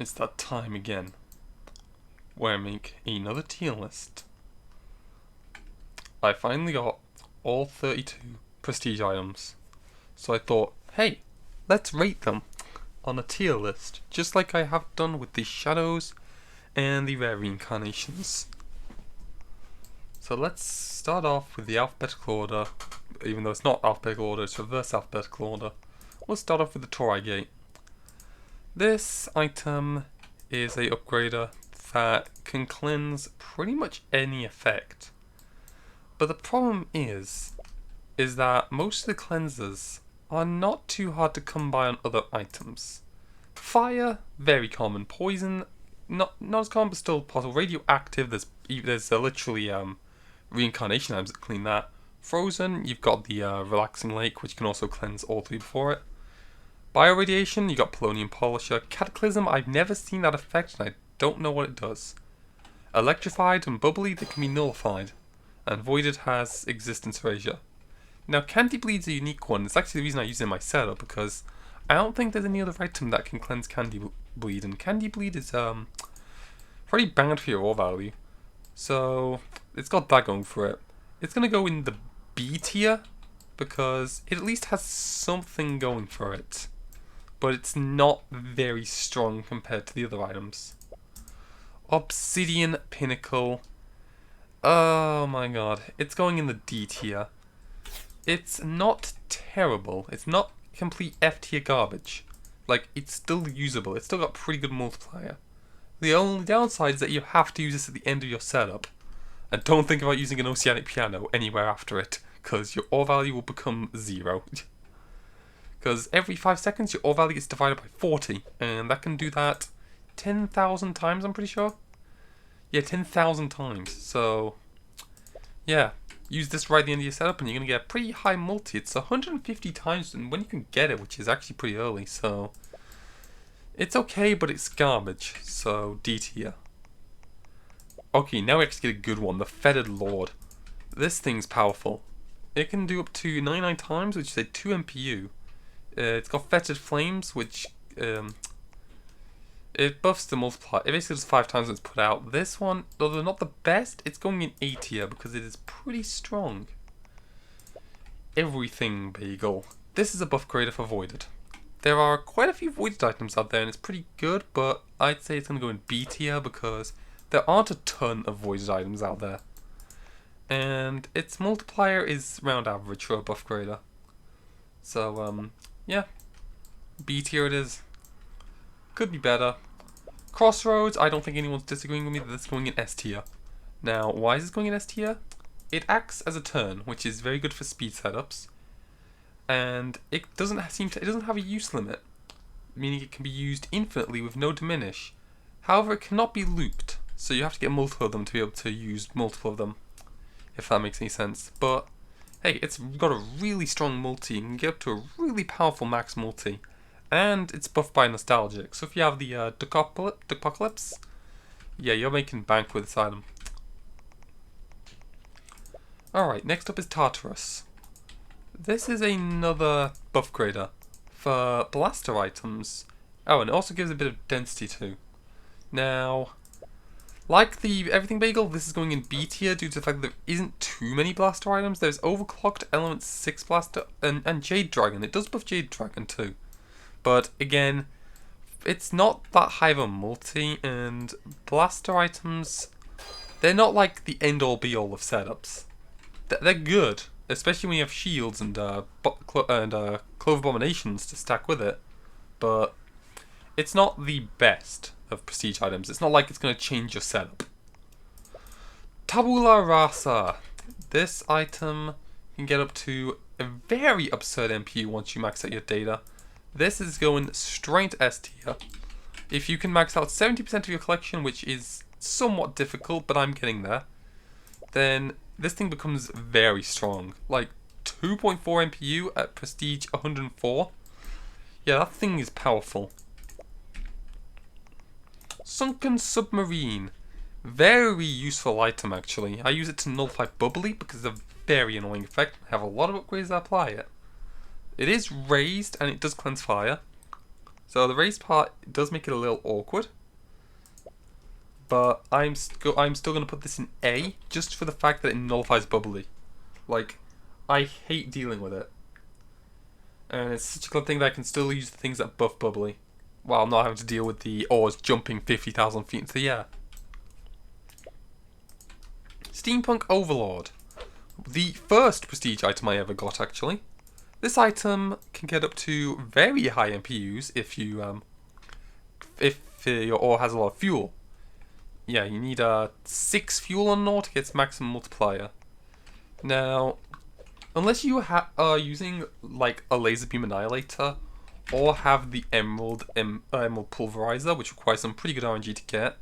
It's that time again where I make another tier list. I finally got all 32 prestige items, so I thought, hey, let's rate them on a tier list, just like I have done with the shadows and the rare reincarnations. So let's start off with the alphabetical order, even though it's not alphabetical order, it's reverse alphabetical order. We'll start off with the Torai Gate. This item is a upgrader that can cleanse pretty much any effect. But the problem is that most of the cleansers are not too hard to come by on other items. Fire, very common. Poison, not as common, but still possible. Radioactive, there's literally reincarnation items that clean that. Frozen, you've got the relaxing lake, which can also cleanse all three before it. Bioradiation, you got polonium polisher. Cataclysm, I've never seen that effect, and I don't know what it does. Electrified and bubbly, they can be nullified. And voided has existence erasure. Now, Candy Bleed's a unique one. It's actually the reason I use it in my setup, because I don't think there's any other item that can cleanse Candy Bleed, and Candy Bleed is pretty bad for your ore value. So it's got that going for it. It's gonna go in the B tier because it at least has something going for it, but it's not very strong compared to the other items. Obsidian Pinnacle. Oh my god, it's going in the D tier. It's not terrible. It's not complete F tier garbage. Like, it's still usable. It's still got pretty good multiplier. The only downside is that you have to use this at the end of your setup. And don't think about using an Oceanic Piano anywhere after it, because your ore value will become 0. Because every 5 seconds your ore value gets divided by 40, and that can do that 10,000 times, I'm pretty sure. Yeah, 10,000 times. So, yeah, use this right at the end of your setup and you're going to get a pretty high multi. It's 150 times and when you can get it, which is actually pretty early, so it's okay, but it's garbage. So, D tier. Okay, now we actually get a good one, the Fetid Lord. This thing's powerful. It can do up to 99 times, which is a 2 MPU. It's got Fetid Flames, which it buffs the multiplier. It basically does 5 times when it's put out. This one, though they're not the best, it's going in A tier because it is pretty strong. Everything Bagel. This is a buff creator for Voided. There are quite a few Voided items out there and it's pretty good, but I'd say it's going to go in B tier because there aren't a ton of Voided items out there. And its multiplier is round average for a buff creator. So, yeah. B tier it is. Could be better. Crossroads, I don't think anyone's disagreeing with me that this is going in S tier. Now, why is this going in S tier? It acts as a turn, which is very good for speed setups. And it doesn't have a use limit, meaning it can be used infinitely with no diminish. However, it cannot be looped, so you have to get multiple of them to be able to use multiple of them, if that makes any sense. But hey, it's got a really strong multi. You can get up to a really powerful max multi. And it's buffed by Nostalgic. So if you have the Dupocalypse, yeah, you're making bank with this item. Alright, next up is Tartarus. This is another buff grader for blaster items. Oh, and it also gives a bit of density too. Now, like the Everything Bagel, this is going in B tier due to the fact that there isn't too many blaster items. There's Overclocked, Element 6 Blaster, and Jade Dragon. It does buff Jade Dragon too. But again, it's not that high of a multi, and blaster items, they're not like the end-all be-all of setups. They're good, especially when you have shields and Clove Abominations to stack with it, but it's not the best of prestige items. It's not like it's going to change your setup. Tabula Rasa. This item can get up to a very absurd MPU once you max out your data. This is going straight to S tier. If you can max out 70% of your collection, which is somewhat difficult, but I'm getting there, then this thing becomes very strong. Like 2.4 MPU at Prestige 104. Yeah, that thing is powerful. Sunken Submarine. Very useful item, actually. I use it to nullify Bubbly because it's a very annoying effect. I have a lot of upgrades that apply it. It is raised and it does cleanse fire, So the raised part does make it a little awkward. But I'm still going to put this in A, just for the fact that it nullifies bubbly. Like, I hate dealing with it. And it's such a good thing that I can still use the things that buff bubbly, while not having to deal with the ores jumping 50,000 feet into the air. Steampunk Overlord. The first prestige item I ever got, actually. This item can get up to very high MPUs if your ore has a lot of fuel. Yeah, you need 6 fuel on an ore to get its maximum multiplier. Now, unless you are using like a laser beam annihilator, or have the emerald pulverizer, which requires some pretty good RNG to get,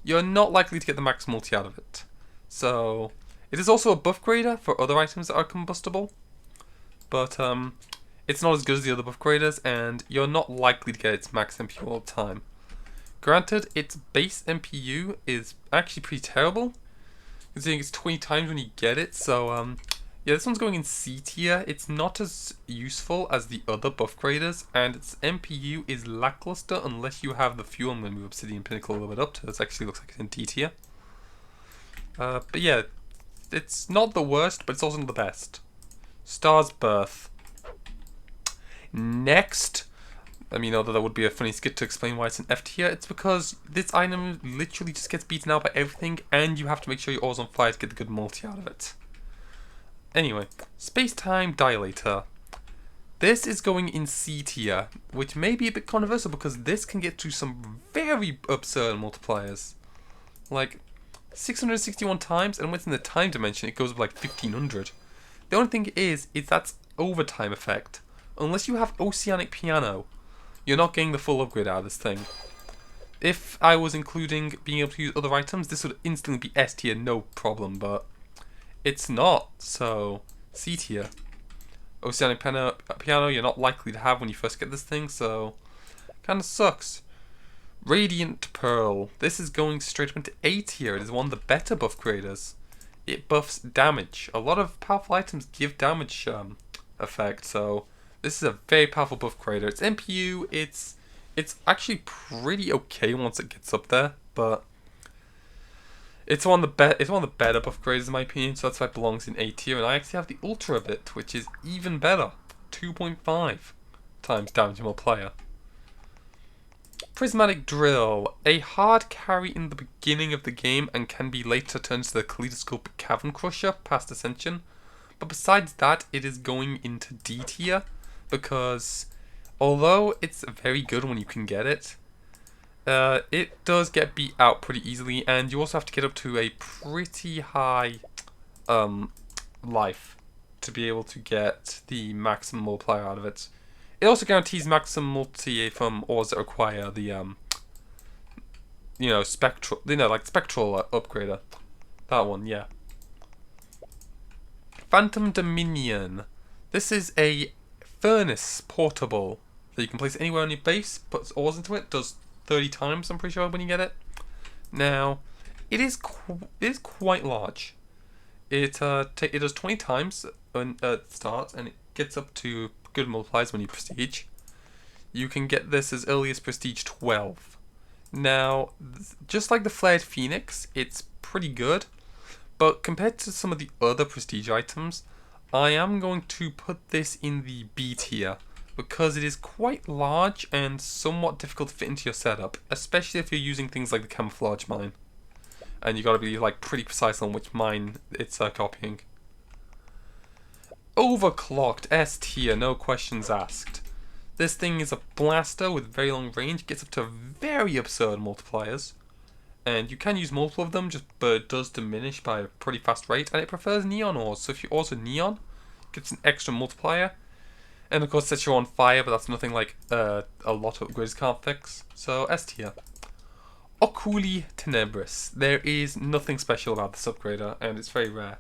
you're not likely to get the max multi out of it. So, it is also a buff grader for other items that are combustible, but it's not as good as the other buff graders, and you're not likely to get its max MPU all the time. Granted, its base MPU is actually pretty terrible, considering it's 20 times when you get it, so yeah, this one's going in C tier. It's not as useful as the other buff graders, and its MPU is lackluster unless you have the fuel. I'm going to move Obsidian Pinnacle a little bit up, so it actually looks like it's in D tier. But yeah, it's not the worst, but it's also not the best. Star's Birth. Next, I mean, although that would be a funny skit to explain why it's an F tier, it's because this item literally just gets beaten out by everything, and you have to make sure your ore's on fire to get the good multi out of it. Anyway, Space-Time Dilator. This is going in C tier, which may be a bit controversial because this can get to some very absurd multipliers. Like, 661 times, and when it's in the time dimension, it goes up like 1500. The only thing is that's overtime effect. Unless you have Oceanic Piano, you're not getting the full upgrade out of this thing. If I was including being able to use other items, this would instantly be S tier, no problem, but it's not, so C tier. Oceanic Piano you're not likely to have when you first get this thing, so kinda sucks. Radiant Pearl. This is going straight up into A tier. It is one of the better buff graders. It buffs damage. A lot of powerful items give damage effect, so this is a very powerful buff grader. Its MPU, it's actually pretty okay once it gets up there, but it's one of the better buff graders in my opinion, so that's why it belongs in A tier. And I actually have the Ultra of it, which is even better, 2.5 times damage multiplier. Prismatic Drill, a hard carry in the beginning of the game and can be later turned to the Kaleidoscopic Cavern Crusher past Ascension. But besides that, it is going into D tier because although it's very good when you can get it, it does get beat out pretty easily, and you also have to get up to a pretty high life to be able to get the maximum multiplier out of it. It also guarantees maximum multi from ores that require the spectral, spectral upgrader. That one, yeah. Phantom Dominion. This is a furnace portable that you can place anywhere on your base, puts ores into it, does 30 times, I'm pretty sure, when you get it. Now, it is quite large. It does 20 times when it starts, and it gets up to good multipliers when you prestige. You can get this as early as prestige 12. Now, just like the Flared Phoenix, it's pretty good, but compared to some of the other prestige items, I am going to put this in the B tier because it is quite large and somewhat difficult to fit into your setup, especially if you're using things like the camouflage mine, and you got to be like pretty precise on which mine it's copying. Overclocked S tier, no questions asked. This thing is a blaster with very long range, gets up to very absurd multipliers, and you can use multiple of them, but it does diminish by a pretty fast rate, and it prefers neon ores, so if you ores with neon, it gets an extra multiplier, and of course sets you on fire, but that's nothing like a lot of upgrades can't fix, so S tier. Oculi Tenebris. There is nothing special about this upgrader, and it's very rare.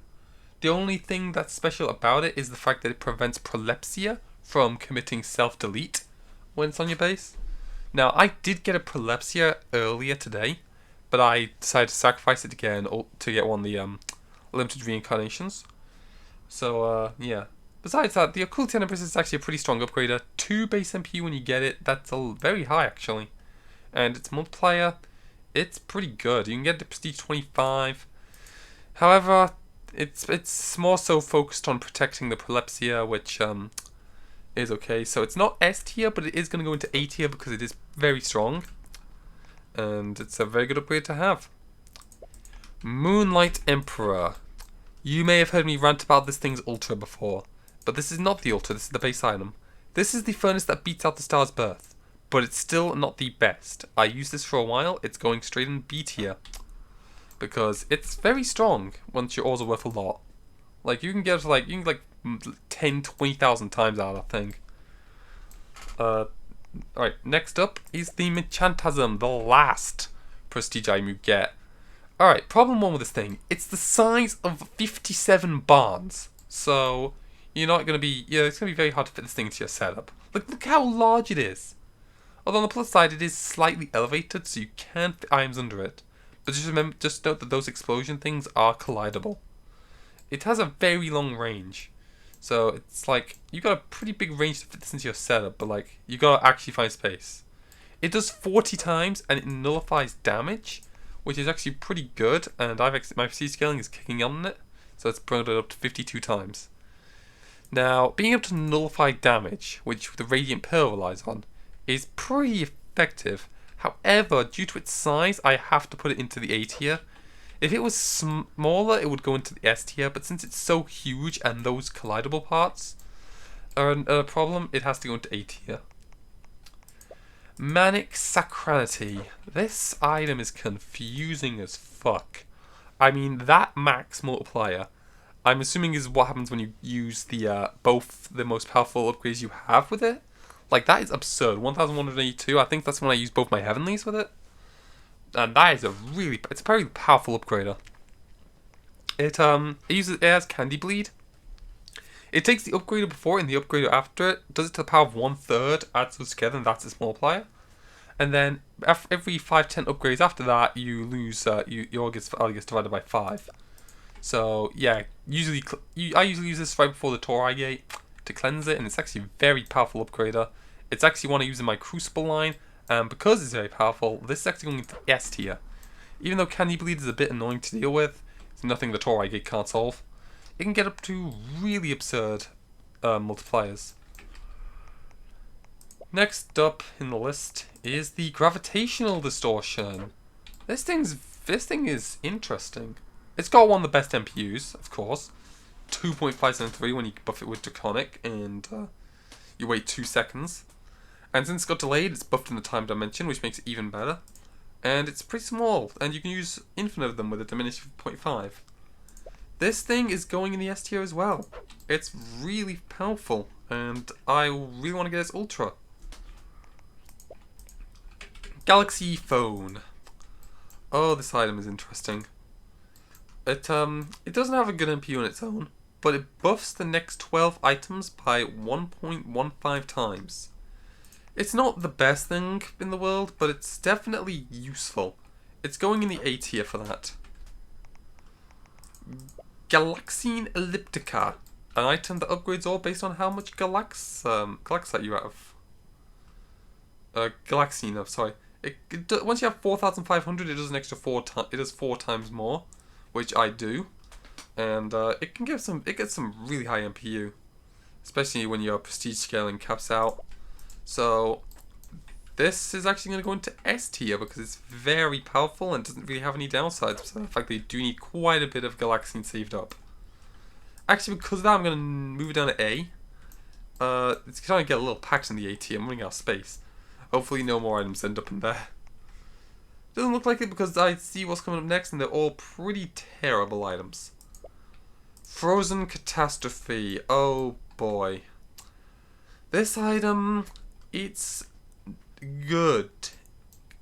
The only thing that's special about it is the fact that it prevents Prolepsia from committing self-delete when it's on your base. Now, I did get a Prolepsia earlier today, but I decided to sacrifice it again to get one of the limited reincarnations. So, yeah. Besides that, the Occulti Empress is actually a pretty strong upgrader. 2 base MP when you get it. That's very high actually. And its multiplier, it's pretty good. You can get to prestige 25. However, it's more so focused on protecting the Prolepsia, which is okay. So it's not S tier, but it is going to go into A tier because it is very strong. And it's a very good upgrade to have. Moonlight Emperor. You may have heard me rant about this thing's Ultra before, but this is not the Ultra, this is the base item. This is the furnace that beats out the Star's Birth, but it's still not the best. I used this for a while, it's going straight in B tier. Because it's very strong once your ores are worth a lot. Like, you can get to like 10, 20,000 times out of that thing. Alright, next up is the Machantasm, the last prestige item you get. Alright, problem one with this thing. It's the size of 57 barns. So, you're not going to be... Yeah, it's going to be very hard to fit this thing into your setup. Look how large it is. Although on the plus side, it is slightly elevated, so you can fit items under it. But just note that those explosion things are collidable. It has a very long range. So, it's like, you got a pretty big range to fit this into your setup, but like, you got to actually find space. It does 40 times, and it nullifies damage, which is actually pretty good, and my prestige scaling is kicking on it, so it's brought it up to 52 times. Now, being able to nullify damage, which the Radiant Pearl relies on, is pretty effective. However, due to its size, I have to put it into the A tier. If it was smaller, it would go into the S tier, but since it's so huge and those collidable parts are a problem, it has to go into A tier. Manic Sacrality. This item is confusing as fuck. I mean, that max multiplier, I'm assuming is what happens when you use the both the most powerful upgrades you have with it. Like, that is absurd. 1182, I think that's when I use both my heavenlies with it. And that is it's a very powerful upgrader. It has Candy Bleed. It takes the upgrader before and the upgrader after it, does it to the power of 1/3, adds those together, and that's its multiplier. And then every 5-10 upgrades after that, you lose your gets divided by 5. So yeah, I usually use this right before the Torai Gate to cleanse it, and it's actually a very powerful upgrader. It's actually one I use in my Crucible line, and because it's very powerful, this is actually going into S tier. Even though Candy Bleed is a bit annoying to deal with, it's nothing the Torai Gate can't solve. It can get up to really absurd multipliers. Next up in the list is the Gravitational Distortion. This thing is interesting. It's got one of the best MPUs, of course. 2.573 when you buff it with Draconic, and you wait 2 seconds. And since it's got delayed, it's buffed in the time dimension, which makes it even better. And it's pretty small, and you can use infinite of them with a diminished 0.5. This thing is going in the S tier as well. It's really powerful, and I really want to get its Ultra. Galaxy Phone. Oh, this item is interesting. It doesn't have a good MP on its own, but it buffs the next 12 items by 1.15 times. It's not the best thing in the world, but it's definitely useful. It's going in the A tier for that. Galaxine Elliptica, an item that upgrades all based on how much galaxite you have. Galaxine, sorry. Once you have 4,500, it does an extra 4 times more, which I do, and it gets some really high MPU, especially when your prestige scaling caps out. So this is actually going to go into S tier because it's very powerful and doesn't really have any downsides. Besides the fact that you do need quite a bit of Galaxine saved up. Actually, because of that, I'm going to move it down to A. It's trying to get a little packed in the A tier. I'm running out of space. Hopefully no more items end up in there. Doesn't look like it because I see what's coming up next and they're all pretty terrible items. Frozen Catastrophe. Oh boy. This item, it's good.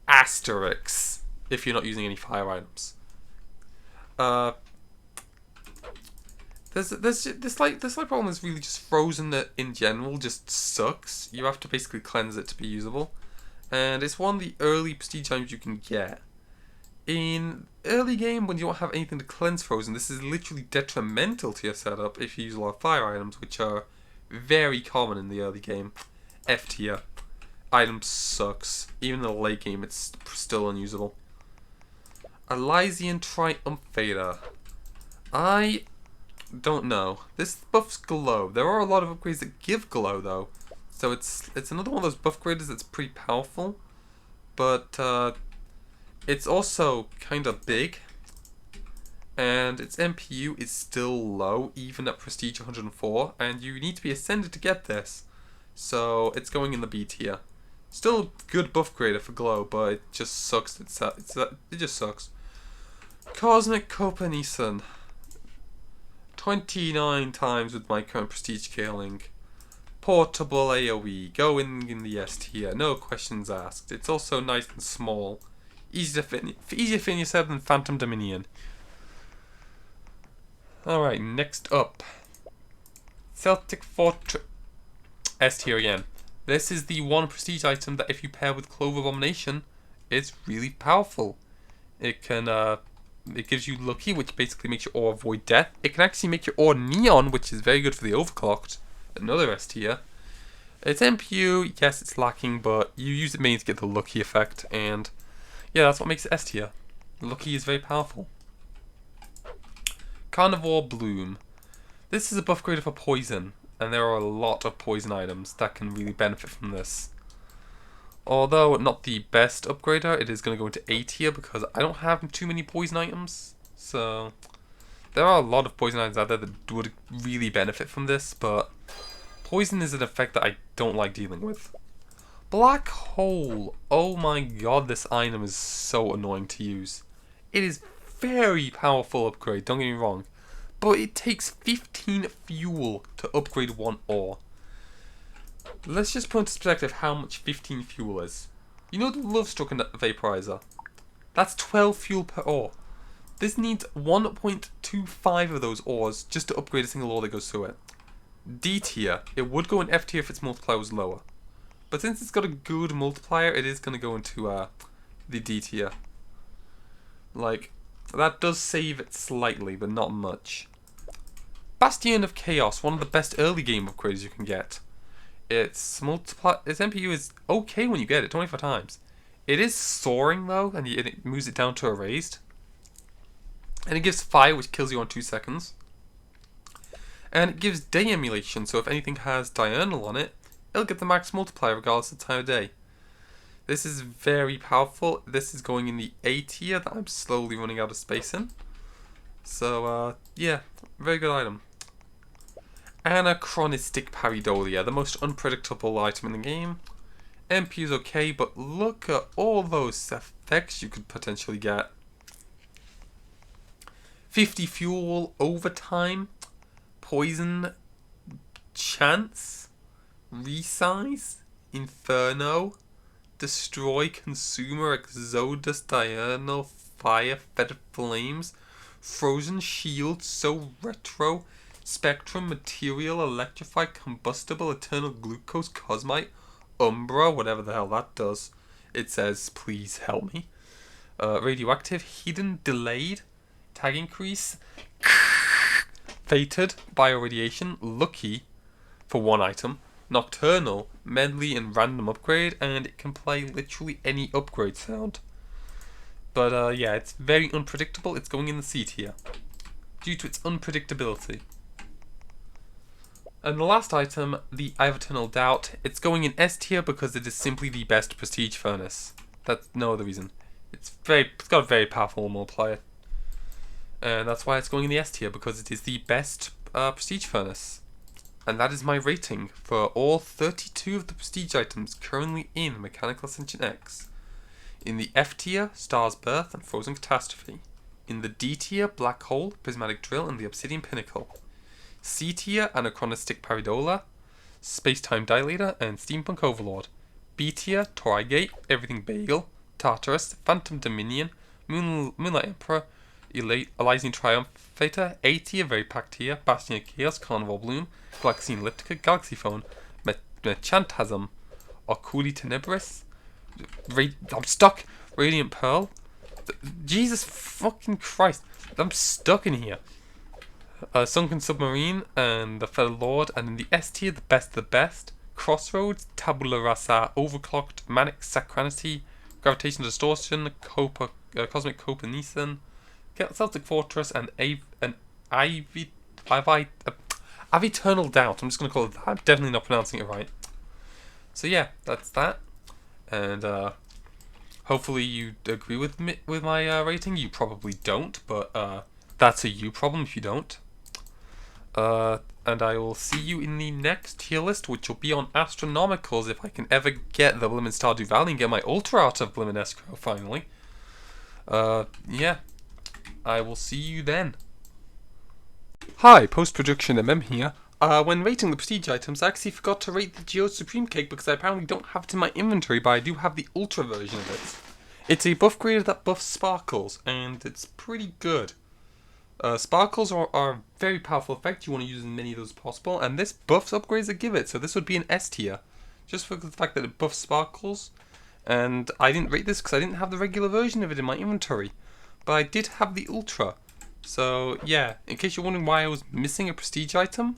Asterix. If you're not using any fire items. This problem is really just Frozen that in general just sucks. You have to basically cleanse it to be usable. And it's one of the early prestige items you can get. In early game, when you don't have anything to cleanse Frozen, this is literally detrimental to your setup if you use a lot of fire items, which are very common in the early game. F tier. Item sucks. Even in the late game, it's still unusable. Elysian Triumphator. I don't know. This buffs glow. There are a lot of upgrades that give glow though. So it's another one of those buff graders that's pretty powerful. But it's also kind of big. And its MPU is still low, even at Prestige 104. And you need to be Ascended to get this. So it's going in the B tier. Still a good buff grader for glow, but it just sucks. It just sucks. Cosmic Copenhagen. 29 times with my current prestige scaling. Portable AoE, going in the S tier, no questions asked. It's also nice and small. Easier to fit in yourself than Phantom Dominion. Alright, next up. Celtic Fortress. S tier again. This is the one prestige item that if you pair with Clover Abomination, it's really powerful. It can it gives you Lucky, which basically makes your ore avoid death. It can actually make your ore neon, which is very good for the overclocked. Another S tier. Its MPU, yes, it's lacking, but you use it mainly to get the Lucky effect, and yeah, that's what makes it S tier. Lucky is very powerful. Carnivore Bloom. This is a buff grader for poison, and there are a lot of poison items that can really benefit from this. Although not the best upgrader, it is going to go into A tier because I don't have too many poison items. So there are a lot of poison items out there that would really benefit from this, but poison is an effect that I don't like dealing with. Black Hole. Oh my god, this item is so annoying to use. It is very powerful upgrade, don't get me wrong, but it takes 15 fuel to upgrade one ore. Let's just put into perspective how much 15 fuel is. You know the Love Struck and Vaporizer? That's 12 fuel per ore. This needs 1.25 of those ores just to upgrade a single ore that goes through it. D tier. It would go in F tier if its multiplier was lower. But since it's got a good multiplier, it is going to go into the D tier. Like, that does save it slightly, but not much. Bastion of Chaos, one of the best early game upgrades you can get. Its MPU is okay when you get it, 25 times. It is soaring though, and it moves it down to a raised. And it gives fire, which kills you on 2 seconds. And it gives day emulation, so if anything has diurnal on it, it'll get the max multiplier regardless of the time of day. This is very powerful. This is going in the A tier that I'm slowly running out of space in. So, yeah, very good item. Anachronistic Pareidolia, the most unpredictable item in the game. MP is okay, but look at all those effects you could potentially get. 50 fuel, overtime, poison, chance, resize, inferno, destroy, consumer, exodus, diurnal, fire, fetid flames, frozen shield, so retro, spectrum, material, electrify, combustible, eternal glucose, cosmite, umbra, whatever the hell that does. It says, please help me. Radioactive, hidden, delayed, tag increase, fated, bioradiation, lucky for one item, nocturnal, medley and random upgrade, and it can play literally any upgrade sound. But yeah, it's very unpredictable. It's going in the C tier due to its unpredictability. And the last item, the I Have Eternal Doubt, it's going in S tier because it is simply the best prestige furnace. That's no other reason. It's got a very powerful multiplier. And that's why it's going in the S tier, because it is the best prestige furnace. And that is my rating for all 32 of the prestige items currently in Mechanical Ascension X. In the F tier, Star's Birth and Frozen Catastrophe. In the D tier, Black Hole, Prismatic Drill and the Obsidian Pinnacle. C tier, Anachronistic Pareidolia, Space-Time Dilator and Steampunk Overlord. B tier, Torii Gate, Everything Bagel, Tartarus, Phantom Dominion, Moonlight Emperor, Elysian Triumphator. A tier, very packed tier, Bastion of Chaos, Carnivore Bloom, Galaxy Elliptica, Galaxy Phone, Mechantasm, Oculi Tenebris, I'm stuck, Radiant Pearl, Jesus fucking Christ. I'm stuck in here. Sunken Submarine and the Feather Lord, and in the S tier, the best of the best. Crossroads, Tabula Rasa, Overclocked, Manic Sacranity, Gravitational Distortion, Cosmic Copernican, Celtic Fortress, and Aviternal Doubt. I'm just going to call it that. I'm definitely not pronouncing it right. So yeah, that's that. And hopefully you agree with me, with my rating. You probably don't, but that's a you problem if you don't. And I will see you in the next tier list, which will be on Astronomicals if I can ever get the Blimmin' Stardew Valley and get my Ultra out of Blimmin' Escrow finally. Yeah. I will see you then. Hi, Post-Production MM here. When rating the prestige items, I actually forgot to rate the Geode Supreme Cake because I apparently don't have it in my inventory, but I do have the Ultra version of it. It's a buff grader that buffs sparkles, and it's pretty good. Sparkles are a very powerful effect. You want to use as many of those as possible, and this buffs upgrades that give it, so this would be an S tier. Just for the fact that it buffs sparkles, and I didn't rate this because I didn't have the regular version of it in my inventory. But I did have the Ultra. So, yeah, in case you're wondering why I was missing a prestige item,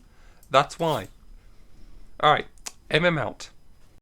that's why. Alright, MM out.